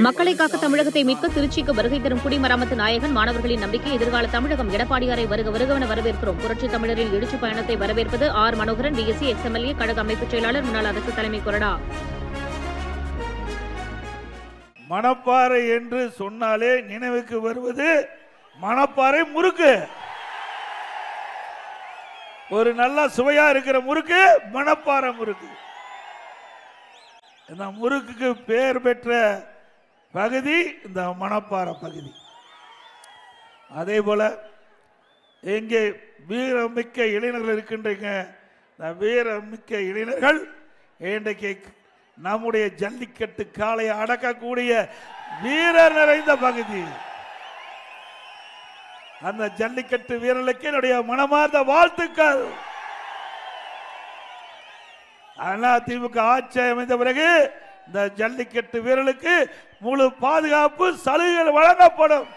மக்களை காக்க தமிழகத்தை மீட்க திருச்சிக்கு வருகை தரும் குடிமராமத்து நாயகன் மாணவர்களின் நம்பிக்கை எதிர்கால தமிழகம் எடப்பாடியாரை வருகவென வரவேற்கிறோம். புரட்சி தமிழரின் எழுச்சி பயணத்தை வரவேற்பது ஆர் மனோகரன், பிஎஸ்சி, எக்ஸ்எம்எல்ஏ, கழக அமைப்புச் செயலாளர், முன்னாள் அரசு தலைமை கொறடா. மணப்பாறை என்று சொன்னாலே நினைவுக்கு வருவது மணப்பாறை முறுக்கு. ஒரு நல்ல சுவையா இருக்கிற முறுக்கு மணப்பாறை முறுக்கு. இந்த முறுக்குக்கு பெயர் பெற்ற பகுதி இந்த மணப்பாறை பகுதி. அதே போல எங்கே வீரமிக்க இளைஞர்கள் இருக்கின்றீங்க. இந்த வீரமிக்க இளைஞர்கள் இன்றைக்கு நம்முடைய ஜல்லிக்கட்டு காளையை அடக்கக்கூடிய வீரர் நிறைந்த பகுதி. அந்த ஜல்லிக்கட்டு வீரர்களுக்கு என்னுடைய மனமார்ந்த வாழ்த்துக்கள். அதிமுக ஆட்சி அமைந்த பிறகு இந்த ஜல்லிக்கட்டு வீரர்களுக்கு முழு பாதுகாப்பு சலுகைகள் வழங்கப்படும்.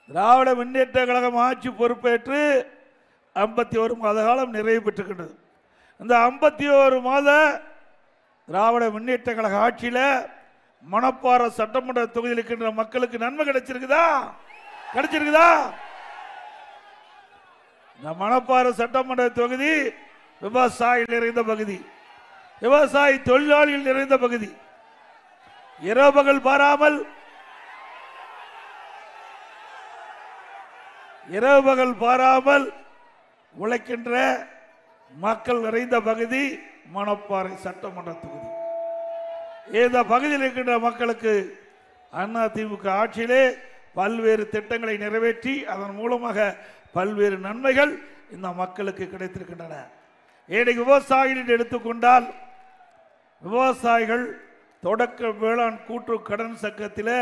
திராவிட முன்னேற்ற கழகம் ஆட்சி பொறுப்பேற்று 51 மாத காலம் நிறைவு பெற்றுக்கின்றது. இந்த 51 மாத திராவிட முன்னேற்ற கழக ஆட்சியில் மணப்பாறை சட்டமன்ற தொகுதியில் இருக்கின்ற மக்களுக்கு நன்மை கிடைச்சிருக்குதா? இந்த மணப்பாறை சட்டமன்ற தொகுதி விவசாயி நிறைந்த பகுதி, விவசாயி தொழிலாளிகள் நிறைந்த பகுதி. இரவு பகல் பாராமல் உழைக்கின்ற மக்கள் நிறைந்த பகுதி மணப்பாறை சட்டமன்ற தொகுதி. இந்த பகுதியில் இருக்கின்ற மக்களுக்கு அதிமுக ஆட்சியிலே பல்வேறு திட்டங்களை நிறைவேற்றி அதன் மூலமாக பல்வேறு நன்மைகள் இந்த மக்களுக்கு கிடைத்திருக்கின்றன. ஏனைய விவசாயிகள் எடுத்துக்கொண்டால் விவசாயிகள் தொடக்க வேளாண் கூட்டுறவு கடன் சங்கத்தில்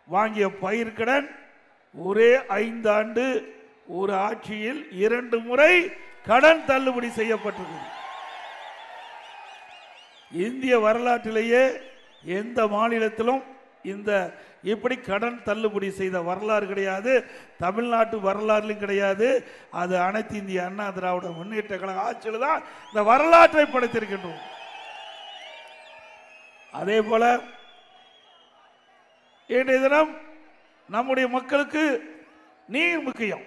வாங்கிய பயிர் கடன் ஒரே 5 ஆண்டு ஒரு ஆட்சியில் 2 முறை கடன் தள்ளுபடி செய்யப்பட்டிருக்கிறது. இந்திய வரலாற்றிலேயே எந்த மாநிலத்திலும் இந்த இப்படி கடன் தள்ளுபடி செய்த வரலாறு கிடையாது. தமிழ்நாட்டு வரலாறுலையும் கிடையாது. அது அனைத்து இந்திய அண்ணா திராவிட முன்னேற்ற கழக ஆட்சியில் தான் இந்த வரலாற்றை படைத்திருக்கின்றோம். அதே போல இன்றைய தினம் நம்முடைய மக்களுக்கு நீர் முக்கியம்.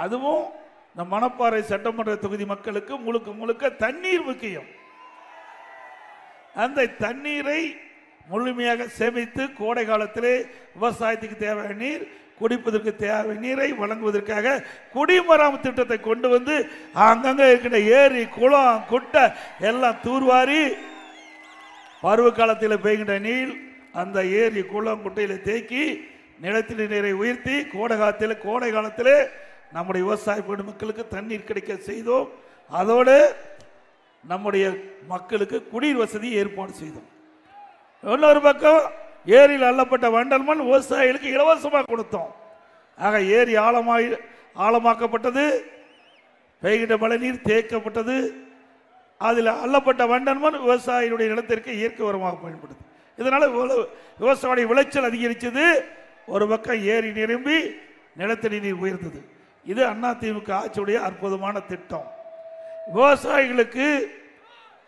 அதுவும் இந்த மணப்பாறை சட்டமன்ற தொகுதி மக்களுக்கு முழுக்க முழுக்க தண்ணீர் முக்கியம். அந்த தண்ணீரை முழுமையாக சேமித்து கோடை காலத்திலே விவசாயத்துக்கு தேவையான நீர், குடிப்பதற்கு தேவையான நீரை வழங்குவதற்காக குடிமராமத்து திட்டத்தை கொண்டு வந்து அங்கங்கே இருக்கின்ற ஏரி, குளம், குட்டை எல்லாம் தூர்வாரி பருவ காலத்தில் பெய்கின்ற நீர் அந்த ஏரி, குளம், குட்டையில் தேக்கி நிலத்தடி நீரை உயர்த்தி கோடை காலத்தில் நம்முடைய விவசாய மக்களுக்கு தண்ணீர் கிடைக்க செய்தோம். அதோடு நம்முடைய மக்களுக்கு குடிநீர் வசதி ஏற்பாடு செய்தோம். இன்னொரு பக்கம் ஏரியில் அள்ளப்பட்ட வண்டல் மண் விவசாயிகளுக்கு இலவசமாக கொடுத்தோம். ஆக ஏரி ஆழமாக்கப்பட்டது, பெய்கின்ற மழை நீர் தேக்கப்பட்டது. அதில் அள்ளப்பட்ட வண்டல் மண் விவசாயிகளுடைய நிலத்திற்கு இயற்கை உரமாக பயன்படுது. இதனால் விவசாய விளைச்சல் அதிகரித்தது. ஒரு பக்கம் ஏரி நிரம்பி நிலத்தடி நீர் உயர்ந்தது. இது அதிமுக ஆட்சியுடைய அற்புதமான திட்டம். விவசாயிகளுக்கு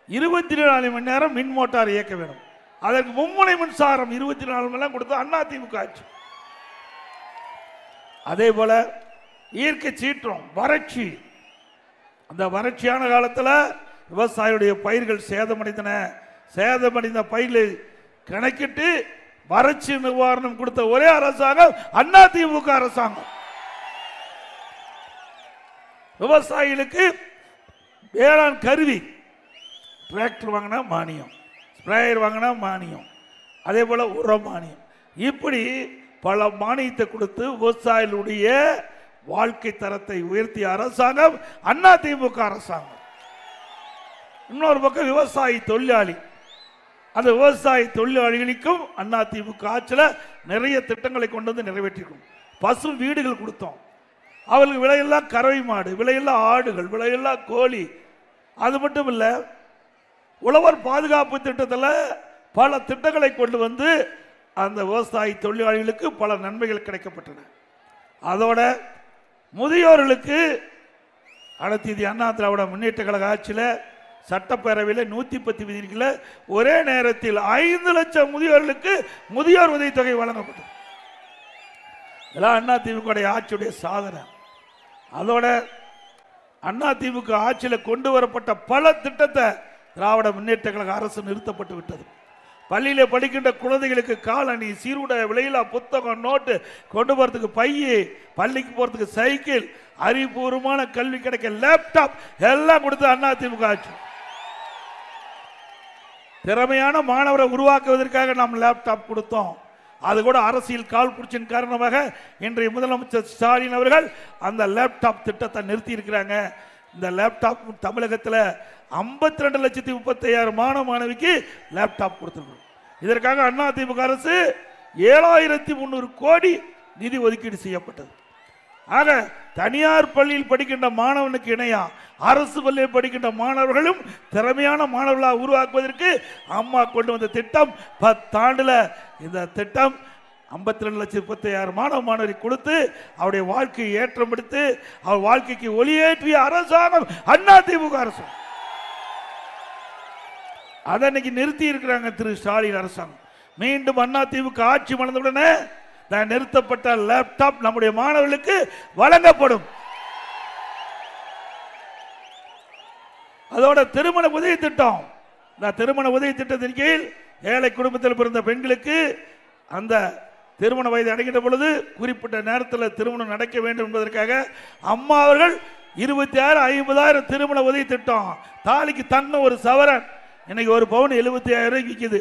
24 மணி நேரம் மின் மோட்டார் இயக்க வேண்டும். அதற்கு மும்முனை மின்சாரம் 24 மணி நேரம் கொடுத்து அதிமுக ஆட்சி. அதே போல இயற்கை சீற்றம், வறட்சி. அந்த வறட்சியான காலத்தில் விவசாயியுடைய பயிர்கள் சேதமடைந்த பயிர்களை கணக்கிட்டு வறட்சி நிவாரணம் கொடுத்த ஒரே அரசாங்கம் அதிமுக அரசாங்கம். விவசாயிகளுக்கு வேளாண் கருவி, டிராக்டர் வாங்கினா மானியம், ஸ்ப்ரேயர் வாங்கினா மானியம், அதே போல உர மானியம், இப்படி பல மானியத்தை கொடுத்து விவசாயிகளுடைய வாழ்க்கை தரத்தை உயர்த்திய அரசாங்கம் அதிமுக அரசாங்கம். இன்னொரு பக்கம் விவசாயி தொழிலாளி, அந்த விவசாய தொழிலாளிகளுக்கும் அதிமுக ஆட்சியில் நிறைய திட்டங்களை கொண்டு வந்து நிறைவேற்றிருக்கோம். பசு வீடுகள் கொடுத்தோம். அவர்களுக்கு விலையெல்லாம் கறவை மாடு, விலையெல்லாம் ஆடுகள், விலையெல்லாம் கோழி. அது மட்டும் இல்லை, உழவர் பாதுகாப்பு திட்டத்தில் பல திட்டங்களை கொண்டு வந்து அந்த விவசாய தொழிலாளிகளுக்கு பல நன்மைகள் கிடைக்கப்பட்டன. அதோட முதியோர்களுக்கு அனைத்து இந்திய அண்ணா திராவிட முன்னேற்ற கழக ஆட்சியில் சட்டப்பேரவையில் 110 விதிகளில் ஒரே நேரத்தில் 5 லட்சம் முதியோர்களுக்கு முதியோர் உதவித்தொகை வழங்கப்பட்டது. இதெல்லாம் அதிமுக ஆட்சியுடைய சாதனை. அதோட அதிமுக ஆட்சியில் கொண்டு வரப்பட்ட பல திட்டத்தை திராவிட முன்னேற்ற கழக அரசு நிறுத்தப்பட்டு விட்டது. பள்ளியில படிக்கின்ற குழந்தைகளுக்கு காலணி, சீருடை, விலையில்லா புத்தகம், நோட்டு, கொண்டு போறதுக்கு பைய, பள்ளிக்கு போறதுக்கு சைக்கிள், அறிவுபூர்வமான கல்வி கிடைக்க லேப்டாப் எல்லாம் கொடுத்து அதிமுக ஆட்சி. திறமையான மாணவரை உருவாக்குவதற்காக நாம் லேப்டாப் கொடுத்தோம். அது கூட அரசியல் கால் புடிச்சின் காரணமாக இன்றைய முதலமைச்சர் ஸ்டாலின் அவர்கள் அந்த லேப்டாப் திட்டத்தை நிறுத்தி இருக்கிறாங்க. இந்த லேப்டாப் தமிழகத்தில் 52,35,000 மாணவ மாணவிக்கு லேப்டாப் கொடுத்திருக்கிறோம். இதற்காக அதிமுக அரசு 7,300 கோடி நிதி ஒதுக்கீடு செய்யப்பட்டது. ஆக தனியார் பள்ளியில் படிக்கின்ற மாணவனுக்கு இணையா அரசு பள்ளியில் படிக்கின்ற மாணவர்களும் திறமையான மாணவர்களாக உருவாக்குவதற்கு அம்மா கொண்டு வந்த திட்டம் 10 ஆண்டுல இந்த திட்டம் 52,35,000 மாணவ மாணவரை கொடுத்து அவருடைய வாழ்க்கையை ஏற்றம் எடுத்து அவர் வாழ்க்கைக்கு ஒளியேற்றிய அரசாங்கம் அதிமுக அரசு. அதை இன்னைக்கு நிறுத்தி இருக்கிறாங்க திரு ஸ்டாலின் அரசாங்கம். மீண்டும் அதிமுக ஆட்சி மலர்ந்தவுடனே நிறுத்தப்பட்ட லேப்டாப் நம்முடைய மாணவர்களுக்கு வழங்கப்படும். அதோட திருமண உதவி திட்டம், இந்த திருமண உதவி திட்டத்தின் கீழ் ஏழை குடும்பத்தில் பிறந்த பெண்களுக்கு அந்த திருமண வயது அடைகின்ற பொழுது குறிப்பிட்ட நேரத்தில் திருமணம் நடக்க வேண்டும் என்பதற்காக அம்மா அவர்கள் 26,50,000 திருமண உதவி திட்டம். தாலிக்கு தங்க ஒரு சவரன் இன்னைக்கு ஒரு பவுன் 75,000 விற்குது.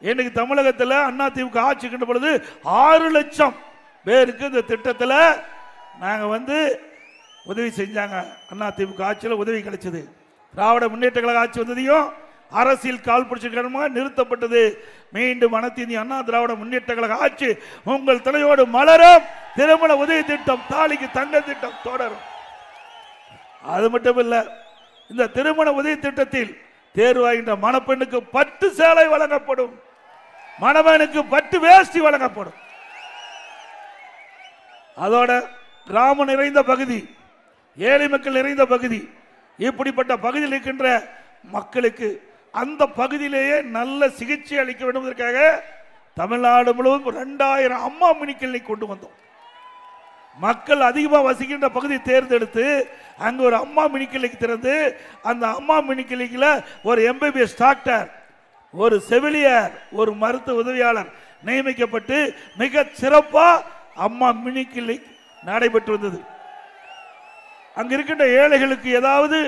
இன்னைக்கு தமிழகத்தில் அதிமுக ஆட்சி கின்ற பொழுது 6 லட்சம் பேருக்கு இந்த திட்டத்தில் நாங்கள் உதவி செஞ்சாங்க. அதிமுக ஆட்சியில் உதவி கிடைச்சது. திராவிட முன்னேற்ற கழக ஆட்சி வந்ததையும் அரசியல் கால் பிடிச்சிருக்க நிறுத்தப்பட்டது. மீண்டும் அனைத்து இந்திய அண்ணா திராவிட முன்னேற்ற கழக ஆட்சி உங்கள் தலையோடு மலரும். திருமண உதவி திட்டம், தாலிக்கு தங்க திட்டம் தொடரும். அது மட்டும் இல்ல, இந்த திருமண உதவி திட்டத்தில் தேர்வாகின்ற மணப்பெண்ணுக்கு பட்டு சேலை வழங்கப்படும், மணவனுக்கு பட்டு வேஷ்டி வழங்கப்படும். அதோட கிராமம் நிறைந்த பகுதி, ஏழை மக்கள் நிறைந்த பகுதி, இப்படிப்பட்ட பகுதியில் இருக்கின்ற மக்களுக்கு அந்த பகுதியிலேயே நல்ல சிகிச்சை அளிக்க வேண்டும் என்பதற்காக தமிழ்நாடு முழுவதும் 2000 அம்மா மினி கிளினிக் கொண்டு வந்தோம். மக்கள் அதிகமாக வசிக்கின்ற பகுதியை தேர்ந்தெடுத்து அங்கு ஒரு அம்மா மினி கிளினிக் திறந்து அந்த அம்மா மினி கிளினிக்கில் ஒரு MBBS டாக்டர், ஒரு செவிலியர், ஒரு மருத்துவ உதவியாளர் நியமிக்கப்பட்டு மிக சிறப்பாக அம்மா மினி கிளினிக் நடைபெற்று வந்தது. அங்க இருக்கின்ற ஏழைகளுக்கு ஏதாவது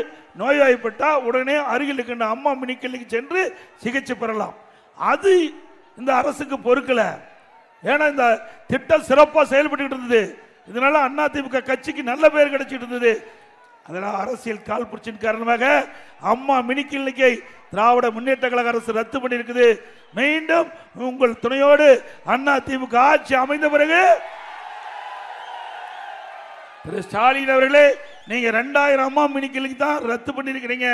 நோய்வாய்ப்பட்டா உடனே அருகில் இருக்கின்ற அம்மா மினி கிளினிக் சென்று சிகிச்சை பெறலாம். அது இந்த அரசுக்கு பொறுக்கல. ஏன்னா இந்த திட்டம் சிறப்பாக செயல்பட்டு இருந்தது. இதனால அதிமுக கட்சிக்கு நல்ல பெயர் கிடைச்சிட்டு இருந்தது. அதனால அரசியல் கால் புடிச்சின் காரணமாக அம்மா மினி கிளினிக்கை திராவிட முன்னேற்ற கழக அரசு ரத்து பண்ணியிருக்குது. மீண்டும் உங்கள் துணையோடு அதிமுக ஆட்சி அமைந்த பிறகு திரு ஸ்டாலின் அவர்களே, நீங்க 2000 அம்மா மினி கிளினிக் தான் ரத்து பண்ணிருக்கிறீங்க.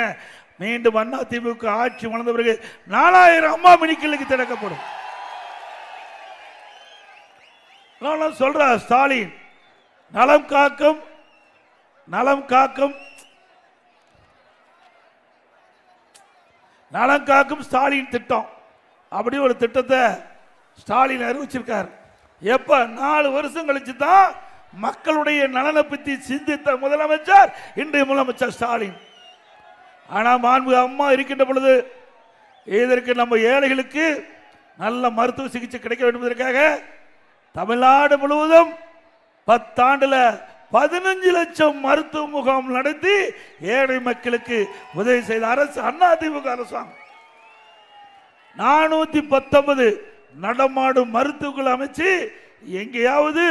மீண்டும் அதிமுக ஆட்சி வளர்ந்த பிறகு 4000 அம்மா மினி கிளினிக் திறக்கப்படும். சொல்ற ஸ்டாலின் நலம் காக்கும் ஸ்டாலின் திட்டம், அப்படி ஒரு திட்டத்தை ஸ்டாலின் அறிவிச்சிருக்கார். எப்ப 4 வருஷம் கழிச்சு தான் மக்களுடைய நலனை பற்றி சிந்தித்த முதலமைச்சர் இன்றைய முதலமைச்சர் ஸ்டாலின். ஆனா மாண்பு அம்மா இருக்கின்ற பொழுது இதற்கு நம்ம ஏழைகளுக்கு நல்ல மருத்துவ சிகிச்சை கிடைக்க வேண்டும் என்பதற்காக தமிழ்நாடு முழுவதும் 10 ஆண்டுல 15 லட்சம் மருத்துவ முகாம் நடத்தி ஏழை மக்களுக்கு உதவி செய்த அரசு அதிமுக அரசாங்கம். 419 நடமாடும் மருத்துவர்கள் அமைச்சு எங்கேயாவது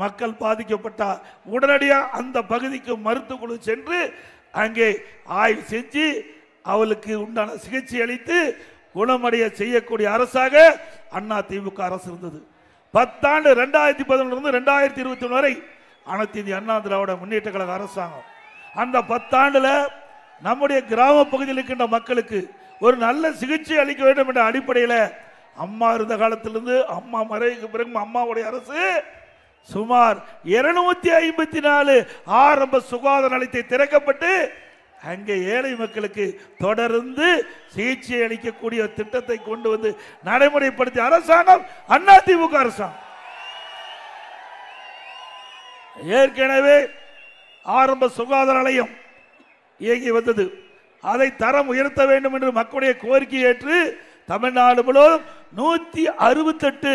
மக்கள் பாதிக்கப்பட்டா உடனடியாக அந்த பகுதிக்கு மருத்துவ குழு சென்று அங்கே ஆய்வு செஞ்சு அவளுக்கு உண்டான சிகிச்சை அளித்து குணமடைய செய்யக்கூடிய அரசாக அதிமுக அரசு இருந்தது. 10 ஆண்டு 2011 2021 வரை அனைத்து இந்திய அண்ணா திராவிட முன்னேற்ற கழக அரசாங்கம். அந்த 10 ஆண்டுல நம்முடைய கிராம பகுதியில் இருக்கின்ற மக்களுக்கு ஒரு நல்ல சிகிச்சை அளிக்க வேண்டும் என்ற அடிப்படையில் அம்மா இருந்த காலத்திலிருந்து அம்மா மறைவுக்கு பிறகு அம்மாவுடைய அரசு சுமார் 254 ஆரம்ப சுகாதார நிலையத்தை திறக்கப்பட்டு அங்கே ஏழை மக்களுக்கு தொடர்ந்து சிகிச்சை அளிக்கக்கூடிய திட்டத்தை கொண்டு வந்து நடைமுறைப்படுத்திய அரசாங்கம் அதிமுக அரசாங்கம். ஏற்கனவே ஆரம்ப சுகாதார நிலையம் இயங்கி வந்தது. அதை தரம் உயர்த்த வேண்டும் என்று மக்களுடைய கோரிக்கை ஏற்று தமிழ்நாடு முழுவதும் 168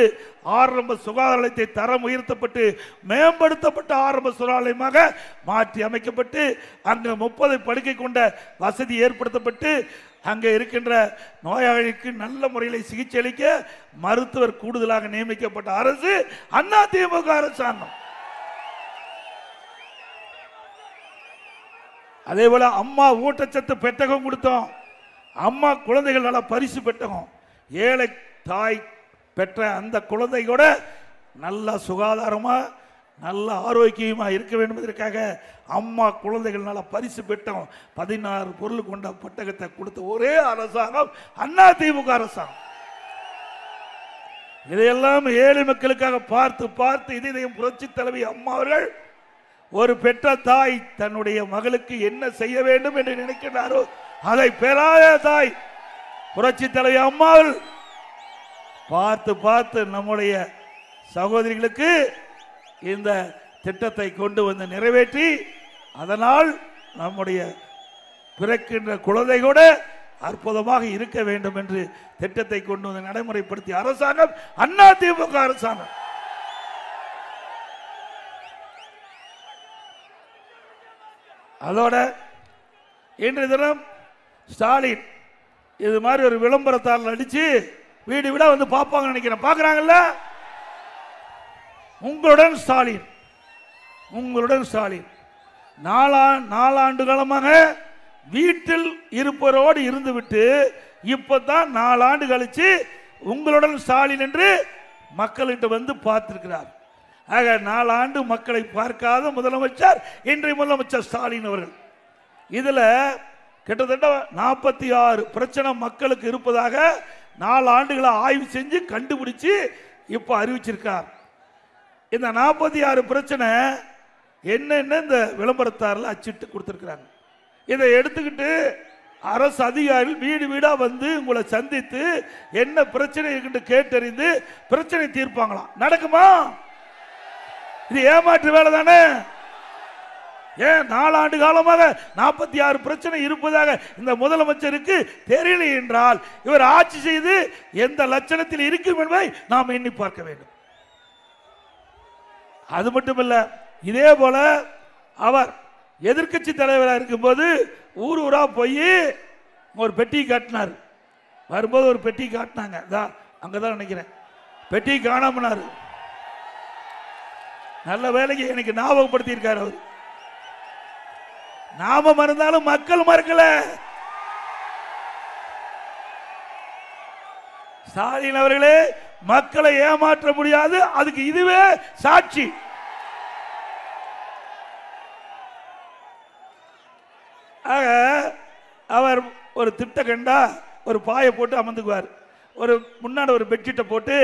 ஆரம்ப சுகாதார நிலையத்தை தரம் உயர்த்தப்பட்டு மேம்படுத்தப்பட்ட ஆரம்ப சுகாதார நிலையமாக மாற்றி அமைக்கப்பட்டு அங்கு 30 படுக்கை கொண்ட வசதி ஏற்படுத்தப்பட்டு அங்கே இருக்கின்ற நோயாளிகளுக்கு நல்ல முறையில் சிகிச்சை அளிக்க மருத்துவர் கூடுதலாக நியமிக்கப்பட்ட அரசு அதிமுக அரசாங்கம். அதே போல அம்மா ஊட்டச்சத்து பெட்டகம் கொடுத்தோம். அம்மா குழந்தைகள் நல பரிசு பெட்டகம். ஏழை தாய் பெற்ற அந்த குழந்தை கூட நல்ல சுகாதாரமா நல்ல ஆரோக்கியமா இருக்க வேண்டும் என்பதற்காக அம்மா குழந்தைகள் நல பரிசு பெட்டகம் 16 பொருள் கொண்ட பெட்டகத்தை கொடுத்த ஒரே அரசாங்கம் அதிமுக அரசாங்கம். இதையெல்லாம் ஏழை மக்களுக்காக பார்த்து பார்த்து இதயம் புரட்சி தலைவி அம்மா அவர்கள் ஒரு பெற்ற தாய் தன்னுடைய மகளுக்கு என்ன செய்ய வேண்டும் என்று நினைக்கிறாரோ அதை பெறாத தாய் புரட்சி தலைவி அம்மாள் பார்த்து பார்த்து நம்முடைய சகோதரிகளுக்கு இந்த திட்டத்தை கொண்டு வந்து நிறைவேற்றி அதனால் நம்முடைய பிறக்கின்ற குழந்தை கூட அற்புதமாக இருக்க வேண்டும் என்று திட்டத்தை கொண்டு வந்து நடைமுறைப்படுத்திய அரசாங்கம் அதிமுக அரசாங்கம். அதோட இன்றைய தினம் ஸ்டாலின் இது மாதிரி ஒரு விளம்பரத்தால் அடிச்சு வீடு வீடா வந்து பார்ப்பாங்க நினைக்கிறேன். பார்க்கறாங்கல்ல? உங்களுடன் ஸ்டாலின் 4 ஆண்டு காலமாக வீட்டில் இருப்பவரோடு இருந்துவிட்டு இப்பதான் 4 ஆண்டு கழிச்சு உங்களுடன் ஸ்டாலின் என்று மக்கள்கிட்ட வந்து பார்த்திருக்கிறார். ஆக 4 ஆண்டு மக்களை பார்க்காத முதலமைச்சர் இன்றைய முதலமைச்சர் ஸ்டாலின் அவர்கள். இதுல கிட்டத்தட்ட 46 பிரச்சனை மக்களுக்கு இருப்பதாக 4 ஆண்டுகளை ஆய்வு செஞ்சு கண்டுபிடிச்சு இப்ப அறிவிச்சிருக்கார். இந்த 46 பிரச்சனை என்னென்ன இந்த விளம்பரத்தாரில் அச்சிட்டு கொடுத்திருக்கிறாங்க. இதை எடுத்துக்கிட்டு அரசு அதிகாரிகள் வீடு வீடா வந்து உங்களை சந்தித்து என்ன பிரச்சனை இருக்குன்னு கேட்டறிந்து பிரச்சனை தீர்ப்பாங்களாம். நடக்குமா? இது ஏமாற்று வேலை தானே. ஏன் 4 ஆண்டு காலமாக 46 பிரச்சனை இருப்பதாக இந்த முதலமைச்சருக்கு தெரியல என்றால் இவர் ஆட்சி செய்து எந்த லட்சணத்தில் இருக்கும் என்பதை நாம் எண்ணி பார்க்க வேண்டும். அது மட்டுமல்ல, இதே போல அவர் எதிர்க்கட்சி தலைவராக இருக்கும்போது ஊர் ஊரா போய் ஒரு பெட்டி காட்டினார். வரும்போது ஒரு பெட்டி காட்டினாங்க, அங்கதான் நினைக்கிறேன். பெட்டி காணாமனாரு. நல்ல வேலைக்கு எனக்கு ஞாபகப்படுத்தி இருக்காரு அவர். நாம மறந்தாலும் மக்கள் மறக்கல. ஸ்டாலின் அவர்களே, மக்களை ஏமாற்ற முடியாது, அதுக்கு இதுவே சாட்சி. ஆக அவர் ஒரு திட்ட கண்டா ஒரு பாயை போட்டு அமர்ந்துக்குவார். ஒரு முன்னாடி ஒரு பெட்ஷீட்டை போட்டு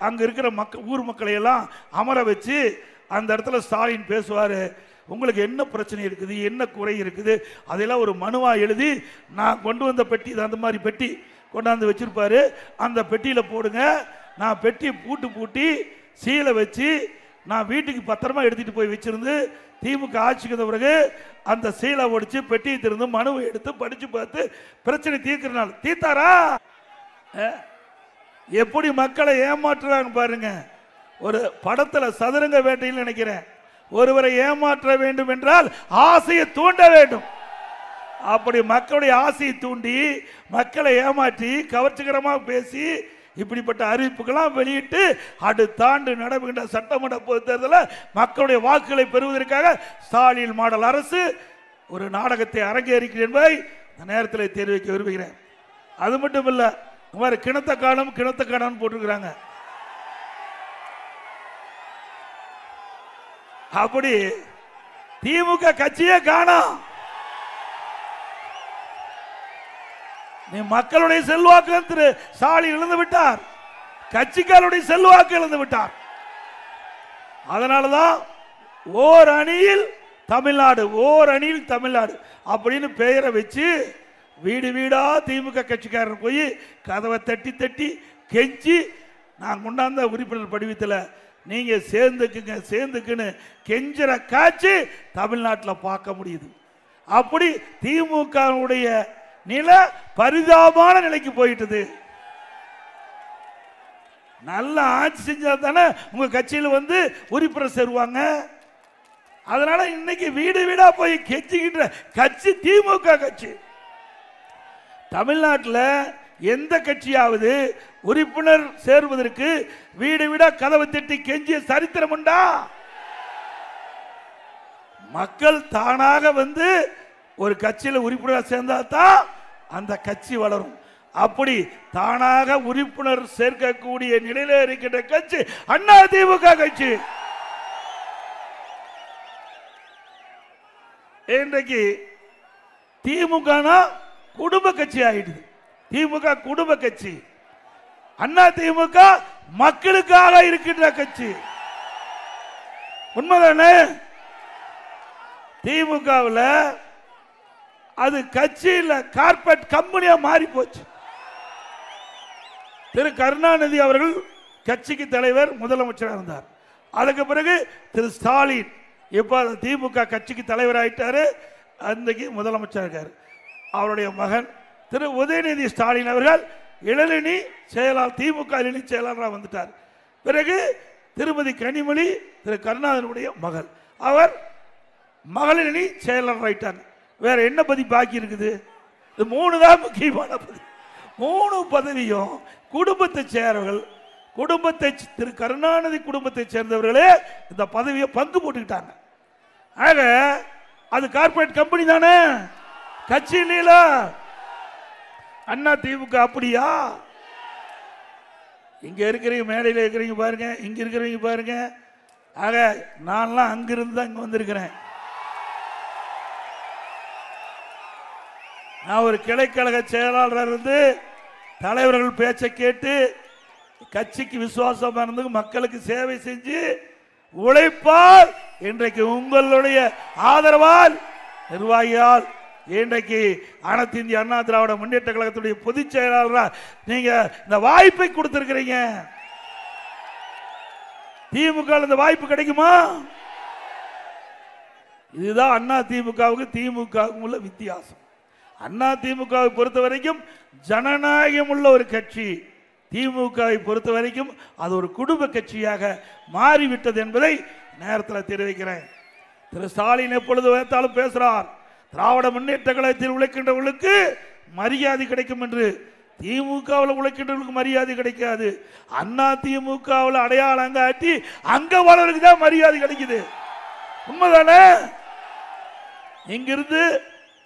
அங்க இருக்கிற ஊர் மக்களை எல்லாம் அமர வச்சு அந்த இடத்துல ஸ்டாலின் பேசுவார். உங்களுக்கு என்ன பிரச்சனை இருக்குது, என்ன குறை இருக்குது, அதெல்லாம் ஒரு மனுவா எழுதி நான் கொண்டு வந்த பெட்டி அந்த மாதிரி பெட்டி கொண்டாந்து வச்சிருப்பாரு. அந்த பெட்டியில போடுங்க, நான் பெட்டி பூட்டி சீலை வச்சு நான் வீட்டுக்கு பத்திரமா எடுத்துட்டு போய் வச்சிருந்து திமுக ஆட்சிக்கு வந்த பிறகு அந்த சீலை ஒடிச்சு பெட்டியை திறந்து மனுவை எடுத்து படிச்சு பார்த்து பிரச்சனை தீர்க்கிறனால தீர்த்தாரா? எப்படி மக்களை ஏமாற்றுறாங்க பாருங்க. ஒரு படத்துல சதுரங்க வேட்டையில் நினைக்கிறேன், ஒருவரை ஏமாற்ற வேண்டும் என்றால் ஆசையை தூண்ட வேண்டும். அப்படி மக்களுடைய ஆசையை தூண்டி மக்களை ஏமாற்றி கவர்ச்சிகரமாக பேசி இப்படிப்பட்ட அறிவிப்புகளாம் வெளியிட்டு அடுத்த ஆண்டு நடைபெறுகின்ற சட்டமன்ற பொது தேர்தலில் மக்களுடைய வாக்குகளை பெறுவதற்காக ஸ்டாலின் மாடல் அரசு ஒரு நாடகத்தை அரங்கேறிக்கிறது என்பதை இந்த நேரத்தில் தெரிவிக்க விரும்புகிறேன். அது மட்டும் இல்ல, இந்த மாதிரி கிணத்த காணும் போட்டிருக்கிறாங்க. அப்படி திமுக கட்சியே காணோம். நீ மக்களுடைய செல்வாக்கு திரு ஸ்டாலின் இழந்து விட்டார், கட்சிக்காரருடைய செல்வாக்கு இழந்து விட்டார். அதனாலதான் ஓர் அணியில் தமிழ்நாடு, ஓர் அணியில் தமிழ்நாடு அப்படின்னு பெயரை வச்சு வீடு வீடா திமுக கட்சிக்காரர் போய் கதவை தட்டி தட்டி கெஞ்சி, நான் கொண்டாந்த உறுப்பினர் படிவத்தில் நீங்க சேர்ந்துக்குங்க சேர்ந்துக்குன்னு கெஞ்சிற காட்சி தமிழ்நாட்டில் பார்க்க முடியுது. அப்படி திமுகவுடைய நிலை பரிதாபமான நிலைக்கு போயிட்டது. நல்ல ஆட்சி செஞ்சா தானே உங்க கட்சியில் வந்து உறுப்பினர் சேருவாங்க. அதனால இன்னைக்கு வீடு வீடா போய் கெஞ்சிக்கின்ற கட்சி திமுக கட்சி. தமிழ்நாட்டில் எந்த கட்சியாவது உறுப்பினர் சேருவதற்கு வீடு வீடா கதவை தட்டி கெஞ்சிய சரித்திரம் உண்டா? மக்கள் தானாக வந்து ஒரு கட்சியில் உறுப்பினர் சேர்ந்தா தான் அந்த கட்சி வளரும். அப்படி தானாக உறுப்பினர் சேர்க்கக்கூடிய நிலையில இருக்கின்ற கட்சி அண்ணா திமுக கட்சி. இன்றைக்கு திமுக குடும்ப கட்சி ஆயிடுது. திமுக குடும்ப கட்சி, அண்ணா திமுக மக்களுக்காக இருக்கின்ற கட்சி. உண்மைதானே? திமுகவில் அது கட்சியில் கார்பரேட் கம்பெனியா மாறி போச்சு. திரு கருணாநிதி அவர்கள் கட்சிக்கு தலைவர், முதலமைச்சராக இருந்தார். அதுக்கு பிறகு திரு ஸ்டாலின் இப்ப திமுக கட்சிக்கு தலைவர் ஆயிட்டாரு, அன்றைக்கு முதலமைச்சர் இருக்காரு. அவருடைய மகன் திரு உதயநிதி ஸ்டாலின் அவர்கள் இளநிலை செயலாளர், திமுக இளநிலை செயலாளராக வந்துட்டார். பிறகு திருமதி கனிமொழி திரு கருணாநிதியுடைய மகள், அவர் மகளிரணி செயலாளர் ஆயிட்டாங்க. வேற என்ன பதவி பாக்கி இருக்குது? இது 3 தான் முக்கியமான பதவி. 3 பதவியும் குடும்பத்தை சேர்ந்தவர்கள், குடும்பத்தை திரு கருணாநிதி குடும்பத்தை சேர்ந்தவர்களே இந்த பதவியை பங்கு போட்டுக்கிட்டாங்க. ஆக அது கார்பரேட் கம்பெனி தானே, கட்சி இல்ல. அண்ணா திமுக அப்படியா? இங்க இருக்கிறீங்க, மேடையில் இருக்கிறீங்க பாருங்க, இங்க இருக்கிறவங்க பாருங்க. ஆக நான்லாம் அங்கிருந்து தான் இங்க வந்திருக்கிறேன். நான் ஒரு கிளைக்கழக செயலாளராக இருந்து தலைவர்கள் பேச்சை கேட்டு கட்சிக்கு விசுவாசமா இருந்து மக்களுக்கு சேவை செஞ்சு உழைப்பால் இன்றைக்கு உங்களுடைய ஆதரவால் நிர்வாகியால் இன்றைக்கு அனைத்து இந்திய அண்ணா திராவிட முன்னேற்ற கழகத்துடைய பொதுச் செயலாளராக நீங்க இந்த வாய்ப்பை கொடுத்திருக்கிறீங்க. திமுக இந்த வாய்ப்பு கிடைக்குமா? இதுதான் அண்ணா திமுகவுக்கு திமுகவுக்கும் உள்ள வித்தியாசம். அண்ணா திமுகவை பொறுத்த வரைக்கும் ஜனநாயகம் உள்ள ஒரு கட்சி, திமுகவை பொறுத்த வரைக்கும் அது ஒரு குடும்ப கட்சியாக மாறிவிட்டது என்பதை நேரத்தில் தெரிவிக்கிறேன். திரு ஸ்டாலின் எப்பொழுது வைத்தாலும் பேசுறார், திராவிட முன்னேற்ற கழகத்தில் உழைக்கின்றவர்களுக்கு மரியாதை கிடைக்கும் என்று. திமுகவில் உழைக்கின்றவர்களுக்கு மரியாதை கிடைக்காது. அண்ணா திமுகவில் அடையாளம் காட்டி அங்க வளருக்கு தான் மரியாதை கிடைக்குது. உண்மைதானே? இங்கிருந்து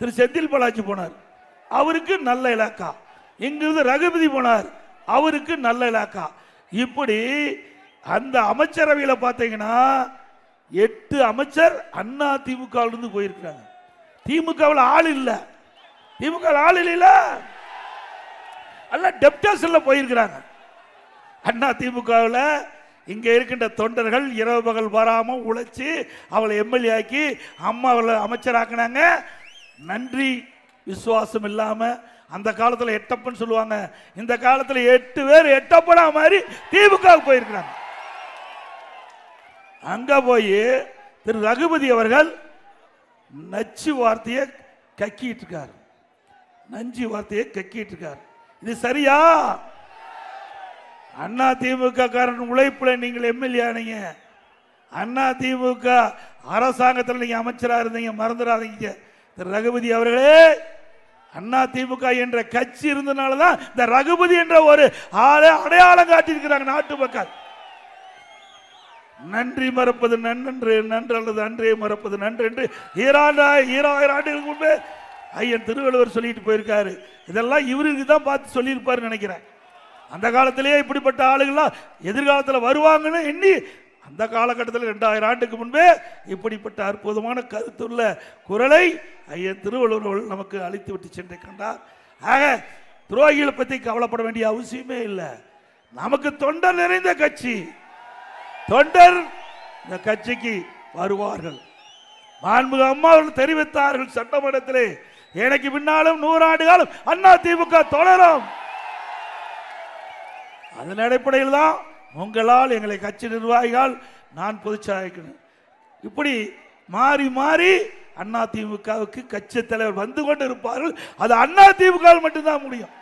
திரு செந்தில் பாலாஜி போனார், அவருக்கு நல்ல இலாக்கா. இங்கிருந்து ரகுபதி போனார், அவருக்கு நல்ல இலாக்கா. இப்படி அந்த அமைச்சரவையில் பார்த்தீங்கன்னா 8 அமைச்சர் அண்ணா திமுகவில் இருந்து போயிருக்கிறாங்க. திமுகவில் ஆள் இல்ல, திமுக ஆள் இல்ல, அல்ல டெப்டேஷன்ல போயிருக்கிறாங்க. அண்ணா திமுகவில் இங்க இருக்கின்ற தொண்டர்கள் இரவு பகல் வராம உழைச்சி அவளை எம்எல்ஏ ஆக்கி அம்மா அவளை அமைச்சராக்குனாங்க. நன்றி விசுவாசம் இல்லாம அந்த காலத்தில் எட்டப்பன் சொல்லுவாங்க, இந்த காலத்தில் 8 பேர் எட்டப்பனா மாதிரி திமுக போயிருக்கிறாங்க. அங்க போய் திரு ரகுபதி அவர்கள் நச்சு வார்த்தையை கக்கிட்டு இருக்கார், நஞ்சு வார்த்தையை கக்கிட்டு இருக்கார். இது சரியா? அண்ணா திமுக காரன் உழைப்புல நீங்கள் எம்எல்ஏ ஆனீங்க, அண்ணா திமுக அரசாங்கத்தில் நீங்க அமைச்சரா இருந்தீங்க, மறந்துடாதீங்க. திரு ரகுபதி அவர்களே, அண்ணா திமுக என்ற கட்சி இருந்தனாலதான் இந்த ரகுபதி என்ற ஒரு ஆளை அடையாளம் காட்டியிருக்கிறாங்க நாட்டு மக்கள். நன்றி மறப்பது நன்று, நன்று அல்லது அன்றே மறப்பது நன்று என்று 2000 ஆண்டுகளுக்கு முன்பே ஐயன் திருவள்ளுவர் சொல்லிட்டு போயிருக்காரு. இதெல்லாம் இவருக்கு தான் பார்த்து சொல்லியிருப்பாரு நினைக்கிறேன். அந்த காலத்திலேயே இப்படிப்பட்ட ஆளுகள்லாம் எதிர்காலத்தில் வருவாங்கன்னு எண்ணி அந்த காலகட்டத்தில் 2000 ஆண்டுக்கு முன்பே இப்படிப்பட்ட அற்புதமான கருத்துள்ள குரலை ஐயன் திருவள்ளுவர் நமக்கு அளித்து விட்டு சென்று கண்டார். ஆக துரோகிகளை பற்றி கவலைப்பட வேண்டிய அவசியமே இல்லை. நமக்கு தொண்டர் நிறைந்த கட்சி, தொண்டர் இந்த கட்சிக்கு வருவார்கள். மாண்புமிகு அம்மா அவர்கள் தெரிவித்தார்கள் சட்டமன்றத்திலே, எனக்கு பின்னாலும் 100 ஆண்டு காலம் அண்ணா திமுக தொடரும். அதன் அடிப்படையில் தான் உங்களால் எங்களை கட்சி நிர்வாகிகள் நான் பொதுச்செயலாளர் இப்படி மாறி மாறி அண்ணா திமுகவுக்கு கட்சி தலைவர் வந்து கொண்டு இருப்பார்கள். அது அண்ணா திமுக மட்டும்தான் முடியும்.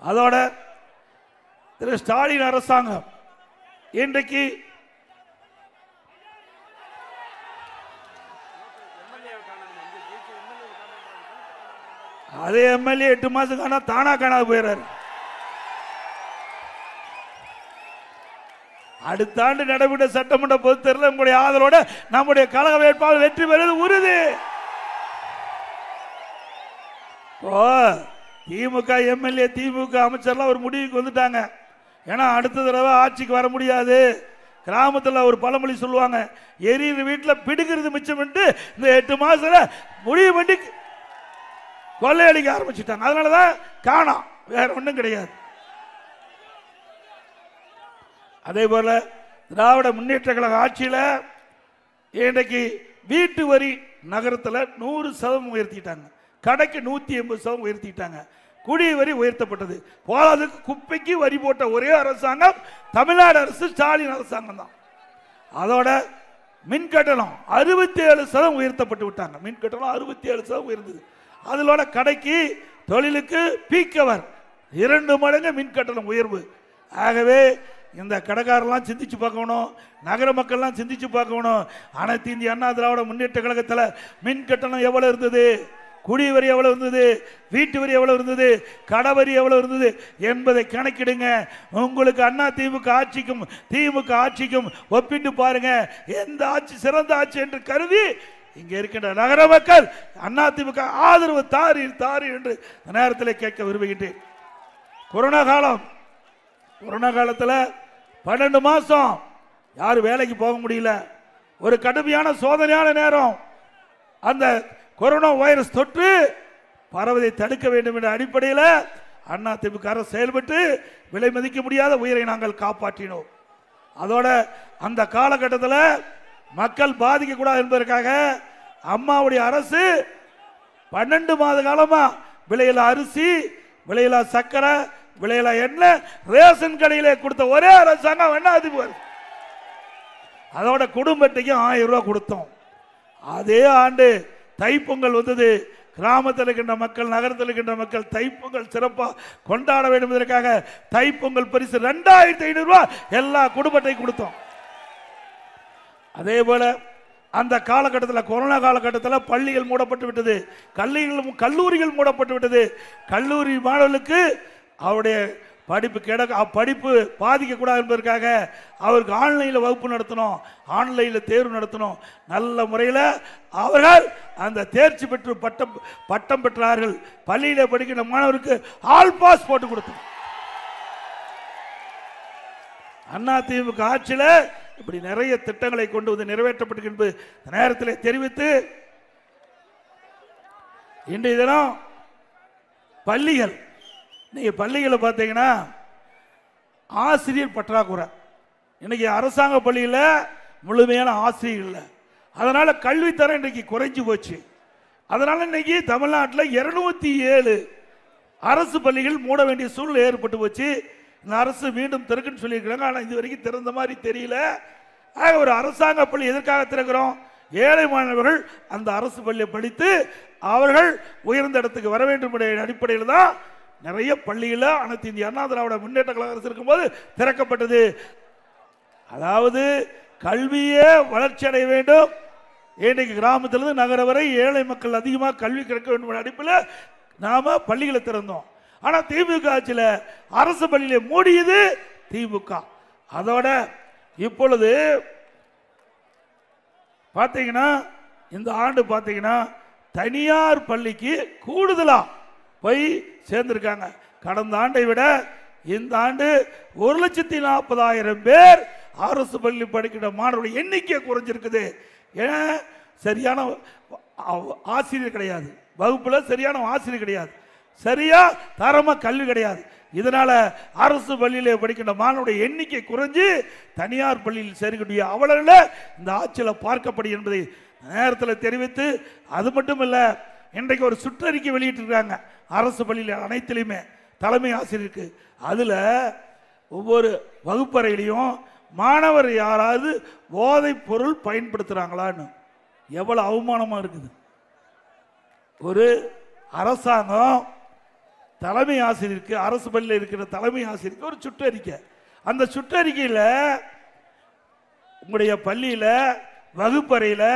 அதோட திரு ஸ்டாலின் அரசாங்கம் இன்றைக்கு அதே எம்எல்ஏ 8 மாசம் காணா தானா காணாது போயிறாரு. அடுத்த ஆண்டு நடைபெற்ற சட்டமன்ற பொதுத் தேர்தலில் உங்களுடைய ஆதரவோட நம்முடைய கழக வேட்பாளர் வெற்றி பெறுவது உறுதி. திமுக எம்எல்ஏ திமுக அமைச்சர்லாம் ஒரு முடிவுக்கு வந்துட்டாங்க. ஏன்னா அடுத்த தடவை ஆட்சிக்கு வர முடியாது. கிராமத்தில் ஒரு பழமொழி சொல்லுவாங்க, எரியிற வீட்டில் பிடிக்கிறது மிச்சம். இந்த 8 மாசத்துல முடிவு பண்ணி கொள்ளையடிக்க ஆரம்பிச்சுட்டாங்க. அதனாலதான் காணோம், வேற ஒன்றும் கிடையாது. அதே போல திராவிட முன்னேற்ற கழக ஆட்சியில் இன்றைக்கு வீட்டு வரி நகரத்தில் 100% உயர்த்திட்டாங்க. கடைக்கு 180% உயர்த்திட்டாங்க. குடி வரி உயர்த்தப்பட்டது. போதாதுக்கு குப்பைக்கு வரி போட்ட ஒரே அரசாங்கம் தமிழ்நாடு அரசு, ஸ்டாலின் அரசாங்கம் தான். அதோட மின் கட்டணம் 67% உயர்த்தப்பட்டு விட்டாங்க. மின் கட்டணம் 67% உயர்ந்தது. அதோட கடைக்கு தொழிலுக்கு பீக்கவர் 2 மடங்கு மின் கட்டணம் உயர்வு. ஆகவே இந்த கடைக்காரெல்லாம் சிந்திச்சு பார்க்கணும், நகர மக்கள்லாம் சிந்திச்சு பார்க்கணும். அனைத்து இந்திய அண்ணா திராவிட முன்னேற்ற கழகத்தில் மின் கட்டணம் எவ்வளவு இருந்தது, குடி வரி எவ்வளவு இருந்தது, வீட்டு வரி எவ்வளவு இருந்தது, கடை வரி எவ்வளவு இருந்தது என்பதை கணக்கிடுங்க. உங்களுக்கு அண்ணா திமுக ஆட்சிக்கும் திமுக ஆட்சிக்கும் ஒப்பிட்டு பாருங்க, எந்த ஆட்சி சிறந்த ஆட்சி என்று கருதி இங்கே இருக்கின்ற நகர மக்கள் அண்ணா திமுக ஆதரவு தாரி தாரி என்று நேரத்தில் கேட்க விரும்புகின்றேன். கொரோனா காலத்தில் 12 மாசம் யாரும் வேலைக்கு போக முடியல. ஒரு கடுமையான சோதனையான நேரம். அந்த கொரோனா வைரஸ் தொற்று பரவதை தடுக்க வேண்டும் என்ற அடிப்படையில் அண்ணா திமுக அரசு செயல்பட்டு விலை மதிக்க முடியாத உயிரை நாங்கள் காப்பாற்றினோம். அதோட அந்த காலகட்டத்தில் மக்கள் பாதிக்க கூடாது என்பதற்காக அம்மாவுடைய அரசு 12 மாத காலமா விலையில அரிசி, விலையில சக்கரை, விலையில எண்ணெய் ரேஷன் கடையிலே கொடுத்த ஒரே அரசாங்கம் அண்ணா திமுக. அதோட குடும்பத்தையும் 1000 ரூபாய் கொடுத்தோம். அதே ஆண்டு தைப்பொங்கல் வந்தது. கிராமத்தில் இருக்கின்ற மக்கள், நகரத்தில் இருக்கின்ற மக்கள் தைப்பொங்கல் சிறப்பாக கொண்டாட வேண்டும் என்பதற்காக தைப்பொங்கல் பரிசு 2500 ரூபாய் எல்லா குடும்பத்தையும் கொடுத்தோம். அதே போல அந்த காலகட்டத்தில் கொரோனா காலகட்டத்தில் பள்ளிகள் மூடப்பட்டு விட்டது, கல்லூரிகள் மூடப்பட்டு விட்டது. கல்லூரி மாணவர்களுக்கு அவருடைய படிப்பு பாதிக்கக்கூடாது என்பதற்காக அவருக்கு ஆன்லைனில் வகுப்பு நடத்தணும், ஆன்லைனில் தேர்வு நடத்தணும். நல்ல முறையில் அவர்கள் அந்த தேர்ச்சி பெற்று பட்டம் பெற்றார்கள். பள்ளியில் படிக்கிற மாணவருக்கு ஆல் பாஸ் போட்டு கொடுத்தோம். அண்ணா திமுக ஆட்சியில் இப்படி நிறைய திட்டங்களை கொண்டு வந்து நிறைவேற்றப்பட்டு என்பது நேரத்தில் தெரிவித்து, இன்றைய தினம் பள்ளிகள், நீங்க பள்ளிகளை பார்த்தீங்கன்னா ஆசிரியர் பற்றாக்குறை. இன்னைக்கு அரசாங்க பள்ளியில் முழுமையான ஆசிரியர் இல்லை. அதனால கல்வித்தரம் இன்றைக்கு குறைஞ்சு போச்சு. அதனால இன்னைக்கு தமிழ்நாட்டில் 207 அரசு பள்ளிகள் மூட வேண்டிய சூழ்நிலை ஏற்பட்டு போச்சு. இந்த அரசு மீண்டும் திறக்குன்னு சொல்லியிருக்கிறாங்க. ஆனால் இது வரைக்கும் திறந்த மாதிரி தெரியல. ஒரு அரசாங்க பள்ளி எதற்காக திறக்கிறோம்? ஏழை மாணவர்கள் அந்த அரசு பள்ளியை படித்து அவர்கள் உயர்ந்த இடத்துக்கு வர வேண்டும் என்ற அடிப்படையில் தான் நிறைய பள்ளியில் அனைத்து இந்திய அண்ணா திராவிட முன்னேற்ற கழக அரசு இருக்கும்போது திறக்கப்பட்டது. அதாவது கல்வியே வளர்ச்சி அடைய வேண்டும். இன்றைக்கு கிராமத்திலிருந்து நகர வரை ஏழை மக்கள் அதிகமாக கல்வி கிடைக்க வேண்டும் என்ற அடிப்படையில் நாம பள்ளிகளை திறந்தோம். ஆனால் திமுக ஆட்சியில் அரசு பள்ளியிலே மூடியது திமுக. அதோட இப்பொழுது பார்த்தீங்கன்னா இந்த ஆண்டு பார்த்தீங்கன்னா தனியார் பள்ளிக்கு கூடுதலா போய் சேர்ந்திருக்காங்க. கடந்த ஆண்டை விட இந்த ஆண்டு 1,40,000 பேர் அரசு பள்ளி படிக்கிற மாணவர்கள் எண்ணிக்கை குறைஞ்சிருக்குது. ஏன்னா சரியான ஆசிரியர் கிடையாது, வகுப்புல சரியான ஆசிரியர் கிடையாது, சரியா தரமா கல்வி கிடையாது. இதனால அரசு பள்ளியிலே படிக்கின்ற மாணவருடைய எண்ணிக்கை குறைஞ்சு தனியார் பள்ளியில் சேர்க்கக்கூடிய அவலங்கள இந்த ஆட்சியில் பார்க்கப்படும் என்பதை நேரத்தில் தெரிவித்து, அது மட்டும் இல்ல, இன்றைக்கு ஒரு சுற்றறிக்கை வெளியிட்டிருக்காங்க அரசு பள்ளியில் அனைத்திலுமே தலைமை ஆசிரியருக்கு. அதுல ஒவ்வொரு வகுப்பறையிலையும் மாணவர் யாராவது போதைப் பொருள் பயன்படுத்துறாங்களான்னு. எவ்வளவு அவமானமா இருக்குது. ஒரு அரசாங்கம் தலைமை ஆசிரியருக்கு, அரசு பள்ளியில் இருக்கிற தலைமை ஆசிரியருக்கு ஒரு சுற்றறிக்கை. அந்த சுற்றறிக்கையில் உங்களுடைய பள்ளியில வகுப்பறையில்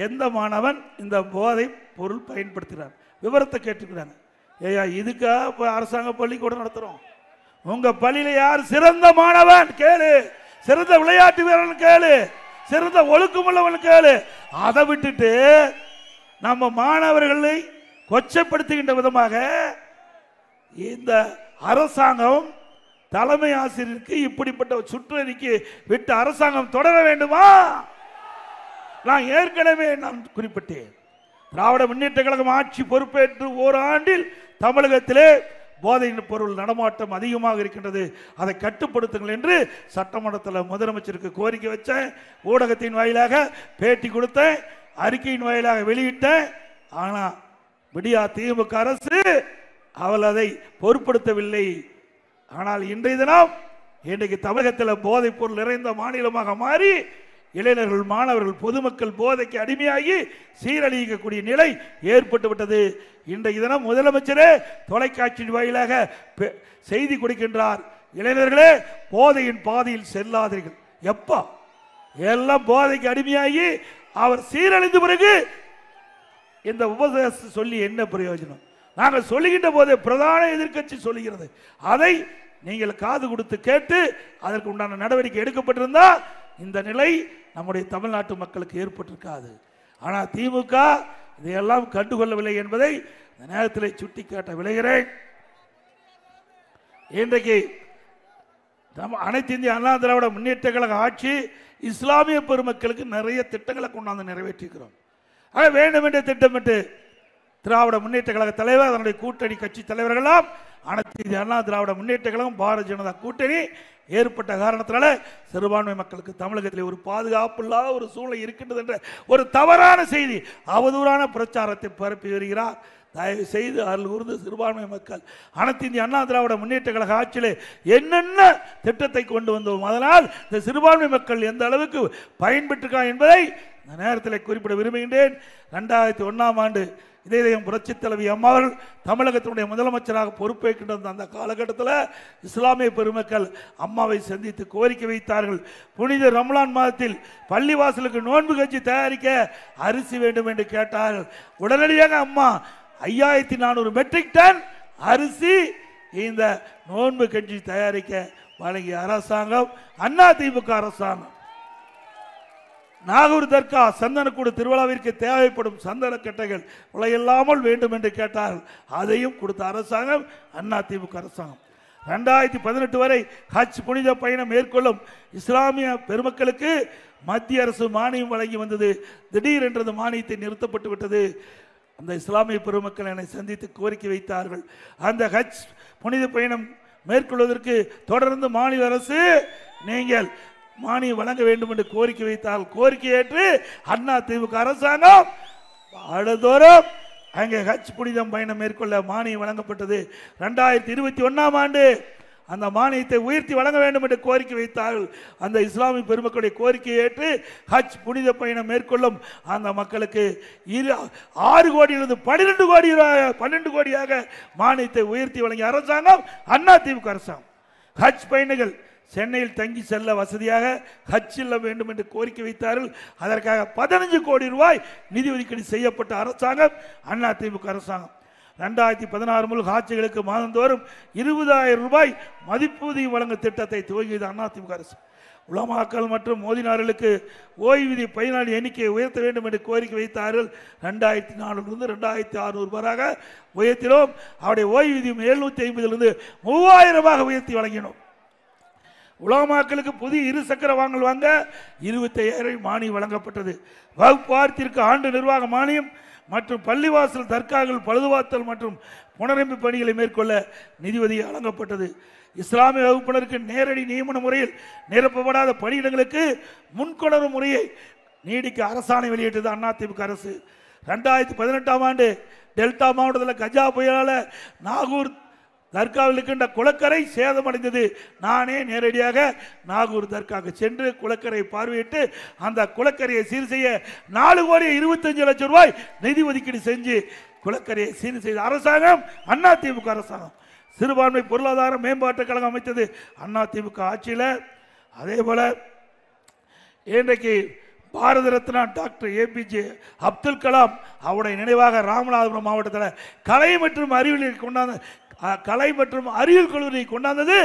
எந்த மாணவன் இந்த போதை பொருள் பயன்படுத்துகிறார் விவரத்தை கேட்டுக்கிறாங்க. ஏயா இதுக்கா அரசாங்க பள்ளிக்கூடம் நடத்துறோம்? உங்க பள்ளியில யார் சிறந்த மாணவன் கேளு, சிறந்த விளையாட்டு வீரன் கேளு, சிறந்த ஒழுக்கமுள்ளவன் கேளு. அதை விட்டுட்டு நம்ம மாணவர்களை கொச்சப்படுத்துகின்ற விதமாக இந்த அரசாங்கம் தலைமை ஆசிரியருக்கு இப்படிப்பட்ட சுற்றறிக்கை விட்டு அரசாங்கம் தொடர வேண்டுமா? நான் ஏற்கனவே குறிப்பிட்டேன். திராவிட முன்னேற்ற கழகம் ஆட்சி பொறுப்பேற்று ஓராண்டில் தமிழகத்திலே போதை பொருள் நடமாட்டம் அதிகமாக இருக்கின்றது, அதை கட்டுப்படுத்துங்கள் என்று சட்டமன்றத்தில் முதலமைச்சருக்கு கோரிக்கை வச்சேன். ஊடகத்தின் வாயிலாக பேட்டி கொடுத்தேன், அறிக்கையின் வாயிலாக வெளியிட்டேன். ஆனா விடியா திமுக அரசு அவள் அதை பொருட்படுத்தவில்லை. ஆனால் இன்றைய தினம் இன்றைக்கு தமிழகத்தில் போதைப் பொருள் நிறைந்த மாநிலமாக மாறி இளைஞர்கள், மாணவர்கள், பொதுமக்கள் போதைக்கு அடிமையாகி சீரழிக்கக்கூடிய நிலை ஏற்பட்டு விட்டது. இன்றைய தினம் முதலமைச்சரே தொலைக்காட்சி வாயிலாக செய்தி கொடுக்கின்றார், இளைஞர்களே போதையின் பாதையில் செல்லாதீர்கள். எப்ப எல்லாம் போதைக்கு அடிமையாகி அவர் சீரழிந்த பிறகு இந்த உபதேசம் சொல்லி என்ன பிரயோஜனம்? நாங்கள் சொல்லுகின்ற போதே பிரதான எதிர்க்கட்சி சொல்லுகிறது, அதை நீங்கள் காது கொடுத்து கேட்டு அதற்கு உண்டான நடவடிக்கை எடுக்கப்பட்டிருந்தா இந்த நிலை நம்முடைய தமிழ்நாட்டு மக்களுக்கு ஏற்பட்டிருக்காது. ஆனால் திமுக இதையெல்லாம் கண்டுகொள்ளவில்லை என்பதை இந்த நேரத்தில் சுட்டிக்காட்ட விளைகிறேன். இன்றைக்கு அனைத்து இந்திய அண்ணா திராவிட முன்னேற்ற கழக ஆட்சி இஸ்லாமிய பெருமக்களுக்கு நிறைய திட்டங்களை கொண்டாந்து நிறைவேற்றிருக்கிறோம். ஆக வேண்டும் என்று திட்டமிட்டு திராவிட முன்னேற்ற கழக தலைவர், அதனுடைய கூட்டணி கட்சி தலைவர்களாம் அனைத்து இந்திய அண்ணா திராவிட முன்னேற்ற கழகம், பாரதிய ஜனதா கூட்டணி ஏற்பட்ட காரணத்தினால சிறுபான்மை மக்களுக்கு தமிழகத்தில் ஒரு பாதுகாப்பு இல்லாத ஒரு சூழ்நிலை இருக்கின்றது என்ற ஒரு தவறான செய்தி, அவதூறான பிரச்சாரத்தை பரப்பி வருகிறார். தயவு செய்து அருள் கூர்ந்து சிறுபான்மை மக்கள் அனைத்து இந்திய அண்ணா திராவிட முன்னேற்ற கழக ஆட்சியிலே என்னென்ன திட்டத்தை கொண்டு வந்தோம், அதனால் இந்த சிறுபான்மை மக்கள் எந்த அளவுக்கு பயன்பெற்றிருக்கா என்பதை இந்த நேரத்தில் குறிப்பிட விரும்புகின்றேன். 2001ஆம் ஆண்டு இதயம் புரட்சி தலைவி அம்மா அவர்கள் தமிழகத்தினுடைய முதலமைச்சராக பொறுப்பேற்கின்ற அந்த காலகட்டத்தில் இஸ்லாமிய பெருமக்கள் அம்மாவை சந்தித்து கோரிக்கை வைத்தார்கள். புனித ரமலான் மாதத்தில் பள்ளிவாசலுக்கு நோன்பு கஞ்சி தயாரிக்க அரிசி வேண்டும் என்று கேட்டார்கள். உடனடியாக அம்மா 5400 மெட்ரிக் டன் அரிசி இந்த நோன்பு கஞ்சி தயாரிக்க வழங்கிய அரசாங்கம் அதிமுக அரசாங்கம். நாகூர் தர்கா சந்தனக்கூடு திருவிழாவிற்கு தேவைப்படும் சந்தன கட்டைகள் விலையில்லாமல் வேண்டும் என்று கேட்டார்கள். அதையும் கொடுத்த அரசாங்கம் அதிமுக அரசாங்கம். 2018 வரை ஹஜ் புனித பயணம் மேற்கொள்ளும் இஸ்லாமிய பெருமக்களுக்கு மத்திய அரசு மானியம் வழங்கி வந்தது. திடீரென்றது மானியத்தை நிறுத்தப்பட்டு விட்டது. அந்த இஸ்லாமிய பெருமக்கள் என்னை சந்தித்து கோரிக்கை வைத்தார்கள். அந்த ஹஜ் புனித பயணம் மேற்கொள்வதற்கு தொடர்ந்து மாநில அரசு நீங்கள் மானியம் வழங்க வேண்டும் என்று கோரிக்கை வைத்தால் கோரிக்கை ஏற்று அதிமுக அரசாங்கம் ஆண்டுதோறும் அங்கே ஹஜ் புனிதம் பயணம் மேற்கொள்ள மானியம் வழங்கப்பட்டது. 2021ஆம் ஆண்டு அந்த மானியத்தை உயர்த்தி வழங்க வேண்டும் என்று கோரிக்கை வைத்தார்கள். அந்த இஸ்லாமிய பெருமக்களுடைய கோரிக்கையை ஏற்று ஹஜ் புனித பயணம் மேற்கொள்ளும் அந்த மக்களுக்கு 6 கோடியிலிருந்து 12 கோடியாக மானியத்தை உயர்த்தி வழங்கிய அரசாங்கம் அதிமுக அரசாங்கம். ஹஜ் பயணிகள் சென்னையில் தங்கி செல்ல வசதியாக ஹஜ் செல்ல வேண்டும் என்று கோரிக்கை வைத்தார்கள். அதற்காக 15 கோடி ரூபாய் நிதி ஒதுக்கீடு செய்யப்பட்ட அரசாங்கம் அதிமுக அரசாங்கம். 2016 முதல் ஹாஜிகளுக்கு மாதந்தோறும் 20,000 ரூபாய் மதிப்பூதியம் வழங்கும் திட்டத்தை துவங்கியது அதிமுக அரசு. உலமாக்கள் மற்றும் மோதினார்களுக்கு ஓய்வூதிய பயனாளி எண்ணிக்கையை உயர்த்த வேண்டும் என்று கோரிக்கை வைத்தார்கள். 2400 2600 ரூபாயாக உயர்த்தினோம். அவருடைய ஓய்வூதியம் 750 3000 உயர்த்தி வழங்கினோம். உலமாக்களுக்கு புதிய 2 சக்கர வாங்கல் வாங்க 25,000 மானியம் வழங்கப்பட்டது. வகுப்பார்த்திற்கு ஆண்டு நிர்வாக மானியம் மற்றும் பள்ளிவாசல் தர்காக்கள் பழுதுபார்த்தல் மற்றும் புனரமைப்பு பணிகளை மேற்கொள்ள நிதி உதவி வழங்கப்பட்டது. இஸ்லாமிய வகுப்பினருக்கு நேரடி நியமன முறையில் நிரப்பப்படாத பணியிடங்களுக்கு முன்கொணர்வு முறையை நீடிக்க அரசாணை வெளியிட்டது அதிமுக அரசு. 2018ஆம் ஆண்டு டெல்டா மாவட்டத்தில் கஜா புயலால் நாகூர் தர்காவில் இருக்கின்ற குளக்கரை சேதமடைந்தது. நானே நேரடியாக நாகூர் தர்காவுக்கு சென்று குளக்கரை பார்வையிட்டு அந்த குளக்கரையை சீர் செய்ய 4,25,00,000 ரூபாய் நிதி ஒதுக்கீடு செஞ்சு குளக்கரையை சீர் செய்த அரசாங்கம் அதிமுக அரசாங்கம். சிறுபான்மை பொருளாதார மேம்பாட்டு கழகம் அமைத்தது அதிமுக ஆட்சியில். அதே போல இன்றைக்கு பாரத ரத்னா டாக்டர் ஏபிஜே அப்துல் கலாம் அவருடைய நினைவாக ராமநாதபுரம் மாவட்டத்தில் கலை மற்றும் அறிவியல் கல்லூரியை கொண்டாந்தது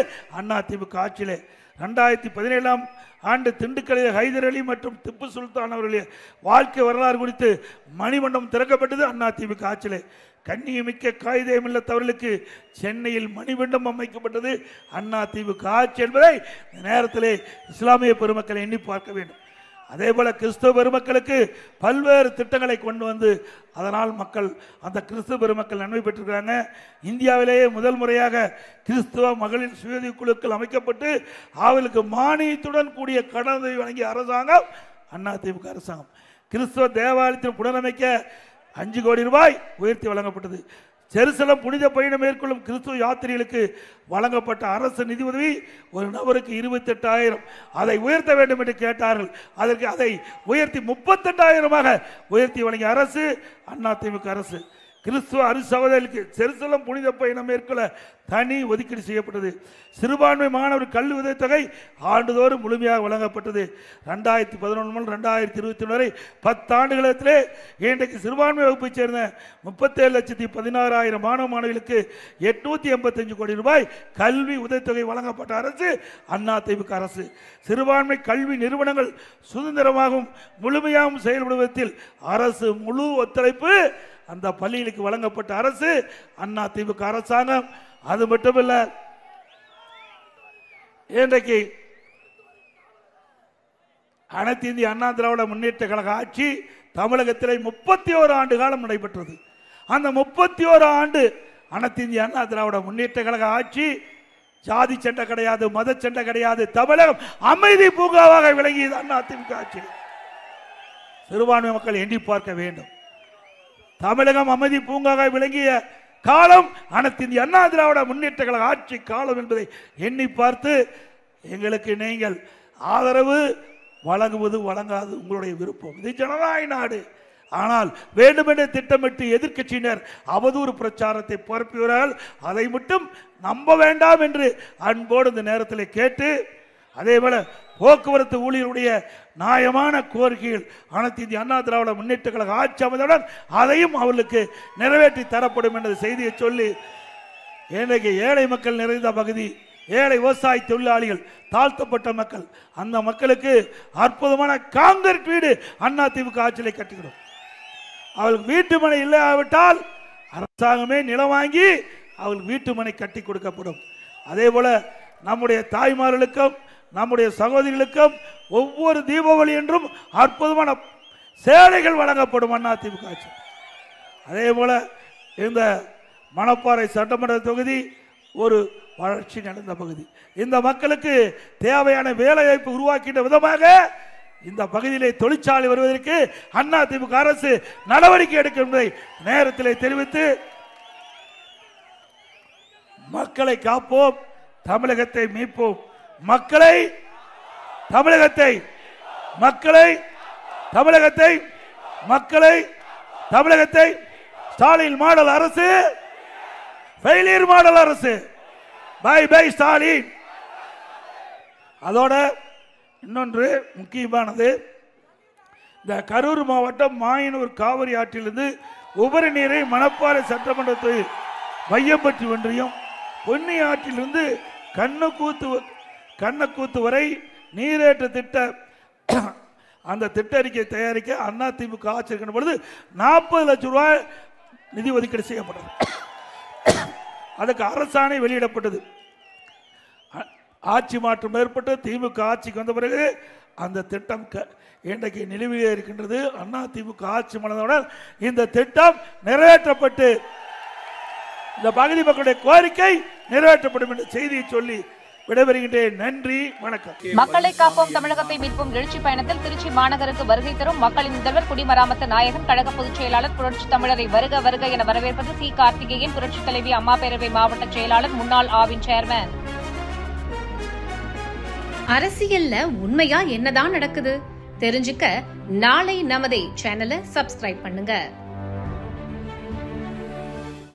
அதிமுக ஆட்சியில். 2017ஆம் ஆண்டு திண்டுக்கல்லில் ஹைதர் அலி மற்றும் திப்பு சுல்தான் அவர்களுடைய வாழ்க்கை வரலாறு குறித்து மணிமண்டபம் திறக்கப்பட்டது அதிமுக ஆட்சியில். கண்ணியமிக்க காகிதமில்லத்தவர்களுக்கு சென்னையில் மணிமண்டபம் அமைக்கப்பட்டது அதிமுக ஆட்சி என்பதை நேரத்திலே இஸ்லாமிய பெருமக்களை எண்ணி பார்க்க வேண்டும். அதே போல கிறிஸ்தவ பெருமக்களுக்கு பல்வேறு திட்டங்களை கொண்டு வந்து அதனால் மக்கள் அந்த கிறிஸ்தவ பெருமக்கள் நன்மை பெற்றிருக்கிறாங்க. இந்தியாவிலேயே முதல் முறையாக கிறிஸ்தவ மகளிர் சுயஉதவி குழுக்கள் அமைக்கப்பட்டு அவர்களுக்கு மானியத்துடன் கூடிய கடனுதவி வழங்கிய அரசாங்கம் அதிமுக அரசாங்கம். கிறிஸ்தவ தேவாலயத்தில் புனரமைக்க 5 கோடி ரூபாய் உயர்த்தி வழங்கப்பட்டது. ஜெருசலம் புனித பயணம் மேற்கொள்ளும் கிறிஸ்துவ யாத்திரிகளுக்கு வழங்கப்பட்ட அரசு நிதி உதவி ஒரு நபருக்கு 28,000 அதை உயர்த்த வேண்டும் என்று கேட்டார்கள். அதற்கு அதை உயர்த்தி 38,000 உயர்த்தி வழங்கிய அரசு அதிமுக அரசு. கிறிஸ்துவ அருசகோதரர்களுக்கு ஜெருசலம் புனித பயணம் மேற்கொள்ள தனி ஒதுக்கீடு செய்யப்பட்டது. சிறுபான்மை மாணவர் கல்வி உதவித்தொகை ஆண்டுதோறும் முழுமையாக வழங்கப்பட்டது. 2011 முதல் 2021 வரை 10 ஆண்டுகளத்திலே இன்றைக்கு சிறுபான்மை வகுப்பைச் சேர்ந்த 37,16,000 மாணவ மாணவிகளுக்கு 885 கோடி ரூபாய் கல்வி உதவித்தொகை வழங்கப்பட்ட அரசு அதிமுக அரசு. சிறுபான்மை கல்வி நிறுவனங்கள் சுதந்திரமாகவும் முழுமையாகவும் செயல்படுவதில் அரசு முழு ஒத்துழைப்பு அந்த பள்ளிகளுக்கு வழங்கப்பட்ட அரசு அதிமுக அரசாங்கம். அது மட்டுமல்ல, இன்றைக்கு அனைத்து இந்திய அண்ணா திராவிட முன்னேற்ற கழக ஆட்சி தமிழகத்திலே 31 ஆண்டு காலம் நடைபெற்றது. அந்த 31 ஆண்டு அனைத்து இந்திய அண்ணா திராவிட முன்னேற்ற கழக ஆட்சி ஜாதி சண்டை கிடையாது, மத சண்டை கிடையாது. தமிழகம் அமைதி பூங்காவாக விளங்கியது அதிமுக ஆட்சி. சிறுபான்மை மக்கள் எண்ணி பார்க்க வேண்டும். தமிழகம் அமைதி பூங்காக விளங்கிய காலம் அனைத்து இந்திய அண்ணா திராவிட முன்னேற்ற கழக ஆட்சி காலம் என்பதை எண்ணி பார்த்து எங்களுக்கு நீங்கள் ஆதரவு வழங்குவது வழங்காது உங்களுடைய விருப்பம். இது ஜனநாயக நாடு. ஆனால் வேண்டுமென்றே திட்டமிட்டு எதிர்க்கட்சியினர் அவதூறு பிரச்சாரத்தை பரப்புகிறார்கள். அதை மட்டும் நம்ப வேண்டாம் என்று அன்போடு இந்த நேரத்தில் கேட்டு, அதேபோல போக்குவரத்து ஊழியருடைய நியாயமான கோரிக்கைகள் அனைத்து இந்திய அண்ணா திராவிட முன்னேற்ற கழக ஆட்சி அமைந்தவுடன் அதையும் அவர்களுக்கு நிறைவேற்றி தரப்படும் என்ற செய்தியை சொல்லி, இன்றைக்கு ஏழை மக்கள் நிறைந்த பகுதி, ஏழை விவசாய தொழிலாளிகள், தாழ்த்தப்பட்ட மக்கள், அந்த மக்களுக்கு அற்புதமான காங்கிரீட் வீடு அதிமுக ஆட்சியிலே கட்டிக்கிறோம். அவர்களுக்கு வீட்டு மனை இல்லாவிட்டால் அரசாங்கமே நிலம் வாங்கி அவர்களுக்கு வீட்டு மனை கட்டி கொடுக்கப்படும். அதே போல நம்முடைய தாய்மார்களுக்கும் நம்முடைய சகோதரிகளுக்கும் ஒவ்வொரு தீபாவளி என்றும் அற்புதமான சேலைகள் வழங்கப்படும் அதிமுக ஆட்சி. அதே போல இந்த மணப்பாறை சட்டமன்ற தொகுதி ஒரு வளர்ச்சி நடந்த பகுதி. இந்த மக்களுக்கு தேவையான வேலைவாய்ப்பு உருவாக்கின்ற விதமாக இந்த பகுதியிலே தொழிற்சாலை வருவதற்கு அதிமுக அரசு நடவடிக்கை எடுக்கும் என்பதை நேரத்திலே தெரிவித்து, மக்களை காப்போம், தமிழகத்தை மீட்போம், மக்களை தமிழகத்தை மக்களை தமிழகத்தை மக்களை தமிழகத்தை ஸ்டாலின் மாடல் அரசு, ஃபெயிலியர் மாடல் அரசு, பை பை ஸ்டாலின். அதோட இன்னொன்று முக்கியமானது, இந்த கரூர் மாவட்டம் மாயனூர் காவிரி ஆற்றிலிருந்து உபரி நீரை மணப்பாறை சட்டமன்றத்தை மையப்பற்றி ஒன்றியம் பொன்னி ஆற்றிலிருந்து கண்ணக்கூத்து வரை நீரேற்ற திட்ட அந்த திட்ட அறிக்கை தயாரிக்க அதிமுக ஆட்சி இருக்கின்ற பொழுது 40 லட்சம் ரூபாய் நிதி ஒதுக்கீடு செய்யப்பட்டது. அதுக்கு அரசாணை வெளியிடப்பட்டது. ஆட்சி மாற்றம் ஏற்பட்டு திமுக ஆட்சிக்கு வந்த பிறகு அந்த திட்டம் இன்றைக்கு நிலுவையில் இருக்கின்றது. அதிமுக ஆட்சி மலர்ந்தவுடன் இந்த திட்டம் நிறைவேற்றப்பட்டு இந்த பகுதி மக்களுடைய கோரிக்கை நிறைவேற்றப்படும் என்ற செய்தியை சொல்லி விடைபெறுகின்றேன். நன்றி, வணக்கம். மக்களை காப்போம் தமிழகத்தை மீட்போம் எழுச்சி பயணத்தில் திருச்சி மாநகருக்கு வருகை தரும் மக்களின் முதல்வர் குடிமராமத்து நாயகன், கழக பொதுச் செயலாளர், புரட்சி தமிழரை வருக வருக என வரவேற்பது சி. கார்த்திகேயன், புரட்சி தலைவி அம்மா பேரவை மாவட்ட செயலாளர், முன்னாள் ஆவின் சேர்மன். அரசியல்ல உண்மையா என்னதான் நடக்குது தெரிஞ்சுக்க நாளை நமதே சேனலை சப்ஸ்கிரைப் பண்ணுங்க.